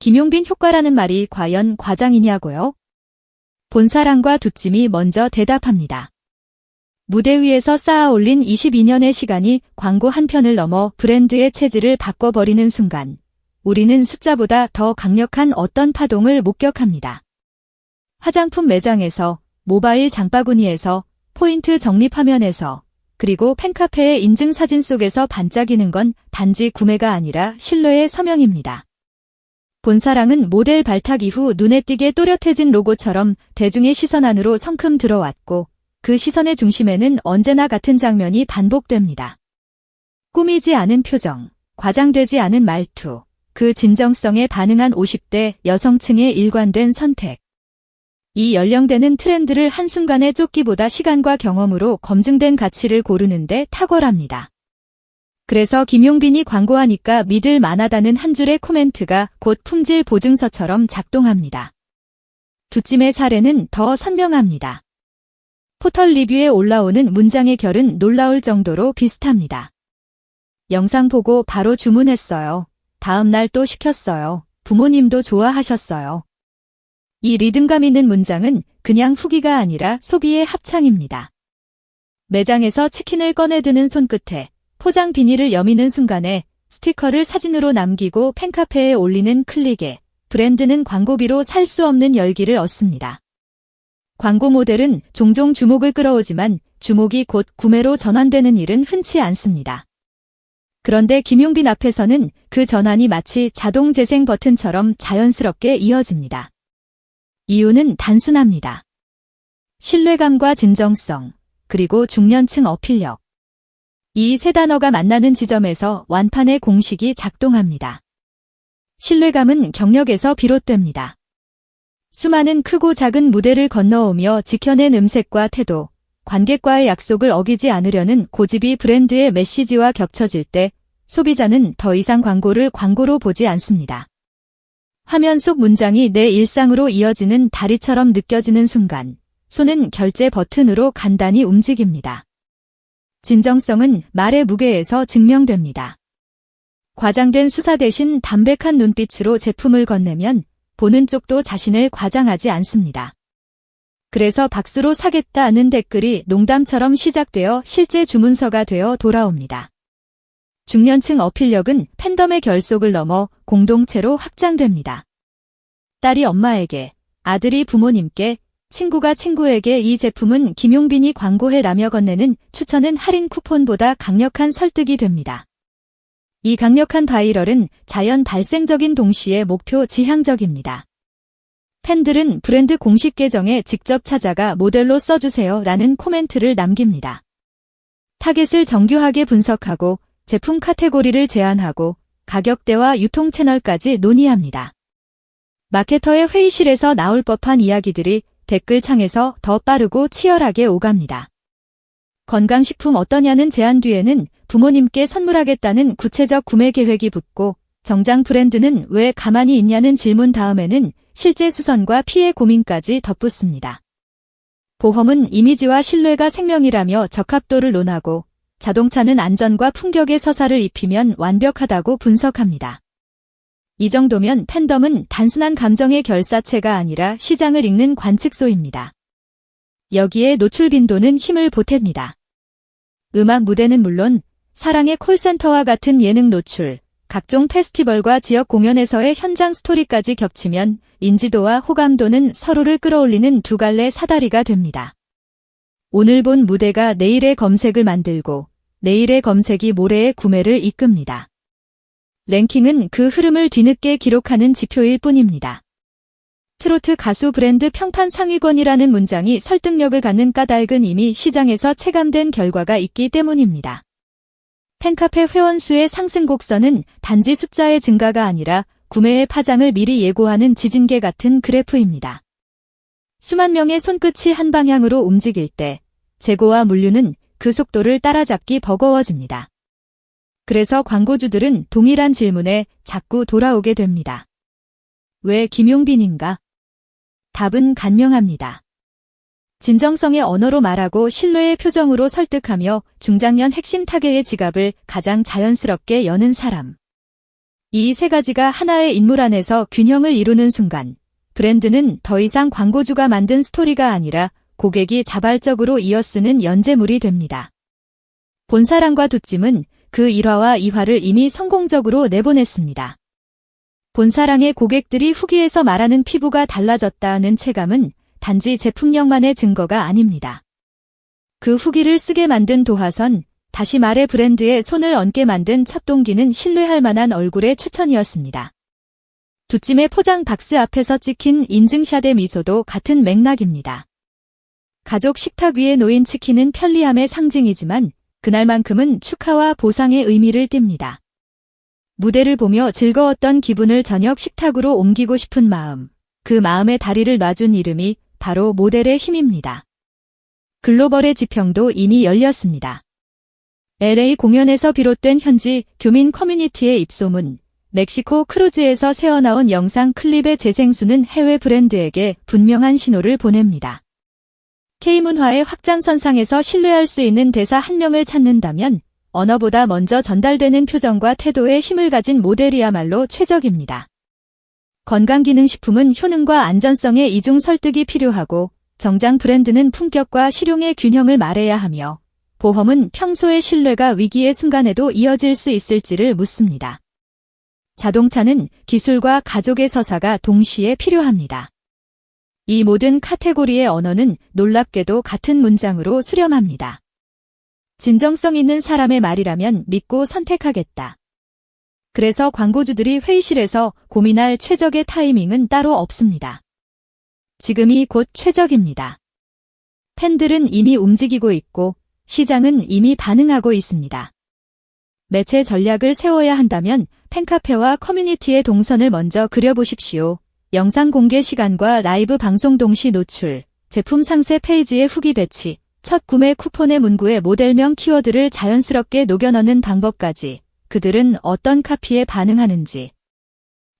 김용빈 효과라는 말이 과연 과장이냐고요? 본사랑과 두찜이 먼저 대답합니다. 무대 위에서 쌓아올린 22년의 시간이 광고 한 편을 넘어 브랜드의 체질을 바꿔버리는 순간 우리는 숫자보다 더 강력한 어떤 파동을 목격합니다. 화장품 매장에서, 모바일 장바구니에서, 포인트 적립 화면에서, 그리고 팬카페의 인증사진 속에서 반짝이는 건 단지 구매가 아니라 신뢰의 서명입니다. 본사랑은 모델 발탁 이후 눈에 띄게 또렷해진 로고처럼 대중의 시선 안으로 성큼 들어왔고 그 시선의 중심에는 언제나 같은 장면이 반복됩니다. 꾸미지 않은 표정, 과장되지 않은 말투, 그 진정성에 반응한 50대 여성층의 일관된 선택. 이 연령대는 트렌드를 한순간에 쫓기보다 시간과 경험으로 검증된 가치를 고르는데 탁월합니다. 그래서 김용빈이 광고하니까 믿을 만하다는 한 줄의 코멘트가 곧 품질 보증서처럼 작동합니다. 두찜의 사례는 더 선명합니다. 포털 리뷰에 올라오는 문장의 결은 놀라울 정도로 비슷합니다. 영상 보고 바로 주문했어요. 다음날 또 시켰어요. 부모님도 좋아하셨어요. 이 리듬감 있는 문장은 그냥 후기가 아니라 소비의 합창입니다. 매장에서 치킨을 꺼내드는 손끝에 포장 비닐을 여미는 순간에 스티커를 사진으로 남기고 팬카페에 올리는 클릭에 브랜드는 광고비로 살 수 없는 열기를 얻습니다. 광고 모델은 종종 주목을 끌어오지만 주목이 곧 구매로 전환되는 일은 흔치 않습니다. 그런데 김용빈 앞에서는 그 전환이 마치 자동 재생 버튼처럼 자연스럽게 이어집니다. 이유는 단순합니다. 신뢰감과 진정성, 그리고 중년층 어필력. 이 세 단어가 만나는 지점에서 완판의 공식이 작동합니다. 신뢰감은 경력에서 비롯됩니다. 수많은 크고 작은 무대를 건너오며 지켜낸 음색과 태도, 관객과의 약속을 어기지 않으려는 고집이 브랜드의 메시지와 겹쳐질 때 소비자는 더 이상 광고를 광고로 보지 않습니다. 화면 속 문장이 내 일상으로 이어지는 다리처럼 느껴지는 순간 손은 결제 버튼으로 간단히 움직입니다. 진정성은 말의 무게에서 증명됩니다. 과장된 수사 대신 담백한 눈빛으로 제품을 건네면 보는 쪽도 자신을 과장하지 않습니다. 그래서 박수로 사겠다는 댓글이 농담처럼 시작되어 실제 주문서가 되어 돌아옵니다. 중년층 어필력은 팬덤의 결속을 넘어 공동체로 확장됩니다. 딸이 엄마에게, 아들이 부모님께, 친구가 친구에게 이 제품은 김용빈이 광고해라며 건네는 추천은 할인 쿠폰보다 강력한 설득이 됩니다. 이 강력한 바이럴은 자연 발생적인 동시에 목표 지향적입니다. 팬들은 브랜드 공식 계정에 직접 찾아가 모델로 써주세요 라는 코멘트를 남깁니다. 타겟을 정교하게 분석하고 제품 카테고리를 제안하고 가격대와 유통 채널까지 논의합니다. 마케터의 회의실에서 나올 법한 이야기들이 댓글창에서 더 빠르고 치열하게 오갑니다. 건강식품 어떠냐는 제안 뒤에는 부모님께 선물하겠다는 구체적 구매 계획이 붙고 정장 브랜드는 왜 가만히 있냐는 질문 다음에는 실제 수선과 피해 고민까지 덧붙습니다. 보험은 이미지와 신뢰가 생명이라며 적합도를 논하고 자동차는 안전과 품격의 서사를 입히면 완벽하다고 분석합니다. 이 정도면 팬덤은 단순한 감정의 결사체가 아니라 시장을 읽는 관측소입니다. 여기에 노출 빈도는 힘을 보탭니다. 음악 무대는 물론 사랑의 콜센터와 같은 예능 노출, 각종 페스티벌과 지역 공연에서의 현장 스토리까지 겹치면 인지도와 호감도는 서로를 끌어올리는 두 갈래 사다리가 됩니다. 오늘 본 무대가 내일의 검색을 만들고 내일의 검색이 모레의 구매를 이끕니다. 랭킹은 그 흐름을 뒤늦게 기록하는 지표일 뿐입니다. 트로트 가수 브랜드 평판 상위권이라는 문장이 설득력을 갖는 까닭은 이미 시장에서 체감된 결과가 있기 때문입니다. 팬카페 회원 수의 상승 곡선은 단지 숫자의 증가가 아니라 구매의 파장을 미리 예고하는 지진계 같은 그래프입니다. 수만 명의 손끝이 한 방향으로 움직일 때 재고와 물류는 그 속도를 따라잡기 버거워집니다. 그래서 광고주들은 동일한 질문에 자꾸 돌아오게 됩니다. 왜 김용빈인가? 답은 간명합니다. 진정성의 언어로 말하고 신뢰의 표정으로 설득하며 중장년 핵심 타겟의 지갑을 가장 자연스럽게 여는 사람. 이 세 가지가 하나의 인물 안에서 균형을 이루는 순간, 브랜드는 더 이상 광고주가 만든 스토리가 아니라 고객이 자발적으로 이어쓰는 연재물이 됩니다. 본사랑과 두찜은 그 1화와 2화를 이미 성공적으로 내보냈습니다. 본사랑의 고객들이 후기에서 말하는 피부가 달라졌다는 체감은 단지 제품력만의 증거가 아닙니다. 그 후기를 쓰게 만든 도화선, 다시 말해 브랜드에 손을 얹게 만든 첫 동기는 신뢰할 만한 얼굴의 추천이었습니다. 두찜의 포장 박스 앞에서 찍힌 인증샷의 미소도 같은 맥락입니다. 가족 식탁 위에 놓인 치킨은 편리함의 상징이지만 그날만큼은 축하와 보상의 의미를 띱니다. 무대를 보며 즐거웠던 기분을 저녁 식탁으로 옮기고 싶은 마음, 그 마음의 다리를 놔준 이름이 바로 모델의 힘입니다. 글로벌의 지평도 이미 열렸습니다. LA 공연에서 비롯된 현지 교민 커뮤니티의 입소문, 멕시코 크루즈에서 새어나온 영상 클립의 재생수는 해외 브랜드에게 분명한 신호를 보냅니다. K문화의 확장선상에서 신뢰할 수 있는 대사 한 명을 찾는다면 언어보다 먼저 전달되는 표정과 태도에 힘을 가진 모델이야말로 최적입니다. 건강기능식품은 효능과 안전성의 이중 설득이 필요하고 정장 브랜드는 품격과 실용의 균형을 말해야 하며 보험은 평소의 신뢰가 위기의 순간에도 이어질 수 있을지를 묻습니다. 자동차는 기술과 가족의 서사가 동시에 필요합니다. 이 모든 카테고리의 언어는 놀랍게도 같은 문장으로 수렴합니다. 진정성 있는 사람의 말이라면 믿고 선택하겠다. 그래서 광고주들이 회의실에서 고민할 최적의 타이밍은 따로 없습니다. 지금이 곧 최적입니다. 팬들은 이미 움직이고 있고 시장은 이미 반응하고 있습니다. 매체 전략을 세워야 한다면 팬카페와 커뮤니티의 동선을 먼저 그려보십시오. 영상 공개 시간과 라이브 방송 동시 노출, 제품 상세 페이지의 후기 배치, 첫 구매 쿠폰의 문구에 모델명 키워드를 자연스럽게 녹여넣는 방법까지 그들은 어떤 카피에 반응하는지,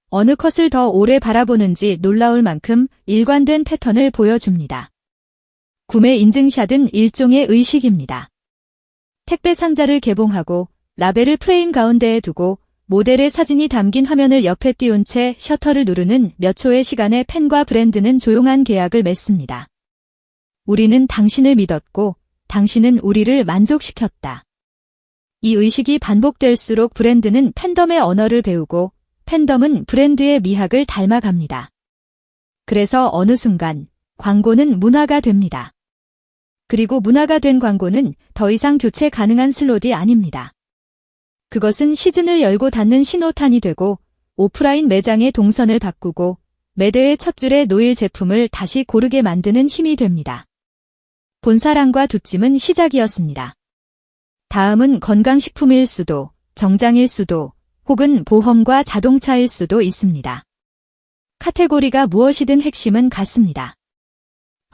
어느 컷을 더 오래 바라보는지 놀라울 만큼 일관된 패턴을 보여줍니다. 구매 인증샷은 일종의 의식입니다. 택배 상자를 개봉하고 라벨을 프레임 가운데에 두고 모델의 사진이 담긴 화면을 옆에 띄운 채 셔터를 누르는 몇 초의 시간에 팬과 브랜드는 조용한 계약을 맺습니다. 우리는 당신을 믿었고 당신은 우리를 만족시켰다. 이 의식이 반복될수록 브랜드는 팬덤의 언어를 배우고 팬덤은 브랜드의 미학을 닮아갑니다. 그래서 어느 순간 광고는 문화가 됩니다. 그리고 문화가 된 광고는 더 이상 교체 가능한 슬롯이 아닙니다. 그것은 시즌을 열고 닫는 신호탄이 되고 오프라인 매장의 동선을 바꾸고 매대의 첫 줄에 놓일 제품을 다시 고르게 만드는 힘이 됩니다. 본사랑과 두찜은 시작이었습니다. 다음은 건강식품일 수도, 정장일 수도, 혹은 보험과 자동차일 수도 있습니다. 카테고리가 무엇이든 핵심은 같습니다.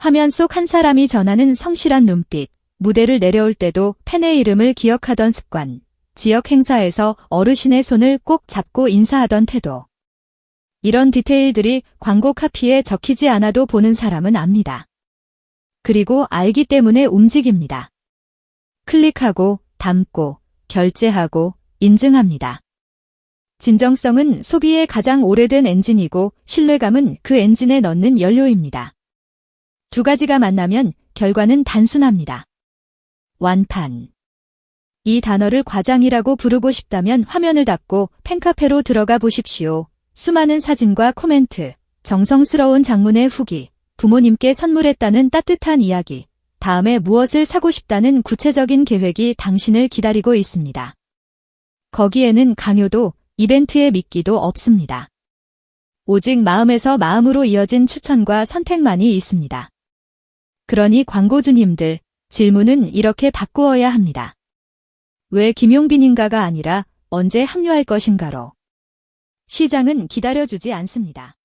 화면 속 한 사람이 전하는 성실한 눈빛, 무대를 내려올 때도 팬의 이름을 기억하던 습관, 지역 행사에서 어르신의 손을 꼭 잡고 인사하던 태도. 이런 디테일들이 광고 카피에 적히지 않아도 보는 사람은 압니다. 그리고 알기 때문에 움직입니다. 클릭하고, 담고, 결제하고, 인증합니다. 진정성은 소비의 가장 오래된 엔진이고 신뢰감은 그 엔진에 넣는 연료입니다. 두 가지가 만나면 결과는 단순합니다. 완판. 이 단어를 과장이라고 부르고 싶다면 화면을 닫고 팬카페로 들어가 보십시오. 수많은 사진과 코멘트, 정성스러운 장문의 후기, 부모님께 선물했다는 따뜻한 이야기, 다음에 무엇을 사고 싶다는 구체적인 계획이 당신을 기다리고 있습니다. 거기에는 강요도, 이벤트의 미끼도 없습니다. 오직 마음에서 마음으로 이어진 추천과 선택만이 있습니다. 그러니 광고주님들, 질문은 이렇게 바꾸어야 합니다. 왜 김용빈인가가 아니라 언제 합류할 것인가로. 시장은 기다려주지 않습니다.